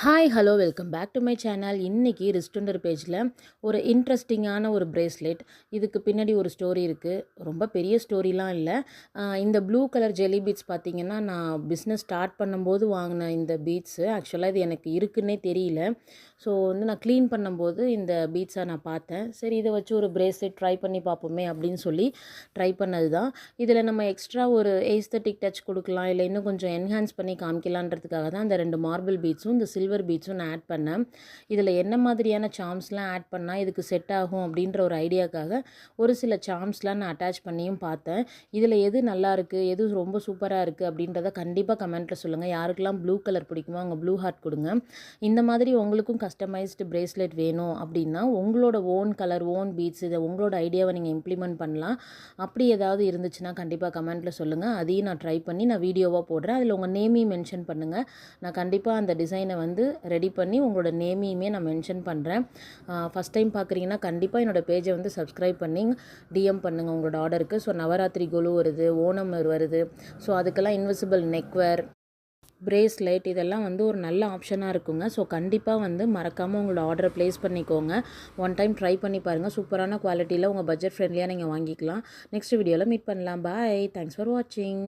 Hi hello welcome back to my channel. இன்றைக்கி ரிஸ்டண்டர் பேஜில் ஒரு இன்ட்ரெஸ்டிங்கான ஒரு பிரேஸ்லெட். இதுக்கு பின்னாடி ஒரு ஸ்டோரி இருக்குது. ரொம்ப பெரிய ஸ்டோரிலாம் இல்லை. இந்த ப்ளூ கலர் ஜெல்லி பீட்ஸ் பார்த்திங்கன்னா, நான் பிஸ்னஸ் ஸ்டார்ட் பண்ணும்போது வாங்கின இந்த பீட்ஸு. ஆக்சுவலாக இது எனக்கு இருக்குன்னே தெரியல. ஸோ நான் க்ளீன் பண்ணும்போது இந்த பீட்ஸை நான் பார்த்தேன். சரி, இதை வச்சு ஒரு பிரேஸ்லெட் ட்ரை பண்ணி பார்ப்போமே அப்படின்னு சொல்லி ட்ரை பண்ணது தான். இதில் நம்ம எக்ஸ்ட்ரா ஒரு ஏஸ்தட்டிக் டச் கொடுக்கலாம், இல்லை இன்னும் கொஞ்சம் என்ஹான்ஸ் பண்ணி காமிக்கலான்றதுக்காக தான் அந்த 2 மார்பிள் பீட்ஸும் இந்த சில்வர் பீட்ஸும் நான் ஆட் பண்ணேன். இதில் என்ன மாதிரியான சார்ம்ஸ்லாம் ஆட் பண்ணால் இதுக்கு செட் ஆகும் அப்படின்ற ஒரு ஐடியாக்காக ஒரு சில சார்ம்ஸ்லாம் நான் அட்டாச் பண்ணியும் பார்த்தேன். இதில் எது நல்லாயிருக்கு, எது ரொம்ப சூப்பராக இருக்குது அப்படின்றத கண்டிப்பாக கமெண்ட்டில் சொல்லுங்கள். யாருக்கெல்லாம் ப்ளூ கலர் பிடிக்குமோ அவங்க ப்ளூ ஹார்ட் கொடுங்க. இந்த மாதிரி உங்களுக்கும் கஸ்டமைஸ்டு பிரேஸ்லெட் வேணும் அப்படின்னா உங்களோட ஓன் கலர், ஓன் பீட்ஸ், இதை உங்களோட ஐடியாவை நீங்கள் இம்ப்ளிமெண்ட் பண்ணலாம். அப்படி ஏதாவது இருந்துச்சுன்னா கண்டிப்பாக கமெண்ட்டில் சொல்லுங்கள். அதையும் நான் ட்ரை பண்ணி நான் வீடியோவாக போடுறேன். அதில் உங்கள் நேமையும் மென்ஷன் பண்ணுங்கள். நான் கண்டிப்பாக அந்த டிசைனை ரெடி பண்ணி உங்களோட நேமையுமே நான் மென்ஷன் பண்ணுறேன். ஃபஸ்ட் டைம் பார்க்குறீங்கன்னா கண்டிப்பாக என்னோடய பேஜை சப்ஸ்கிரைப் பண்ணி டிஎம் பண்ணுங்கள் உங்களோட ஆர்டருக்கு. ஸோ நவராத்திரி கொலு வருது, ஓணம் வருது. ஸோ அதுக்கெல்லாம் இன்விசிபிள் நெக்வேர், பிரேஸ்லெட் இதெல்லாம் ஒரு நல்ல ஆப்ஷனாக இருக்குங்க. ஸோ கண்டிப்பாக மறக்காமல் உங்களோட ஆர்டரை ப்ளேஸ் பண்ணிக்கோங்க. ஒன் டைம் ட்ரை பண்ணி பாருங்கள். சூப்பரான குவாலிட்டியில் உங்கள் பட்ஜெட் ஃப்ரெண்ட்லியாக நீங்கள் வாங்கிக்கலாம். நெக்ஸ்ட் வீடியோவில் மீட் பண்ணலாம். பாய். தேங்க்ஸ் ஃபார் வாட்சிங்.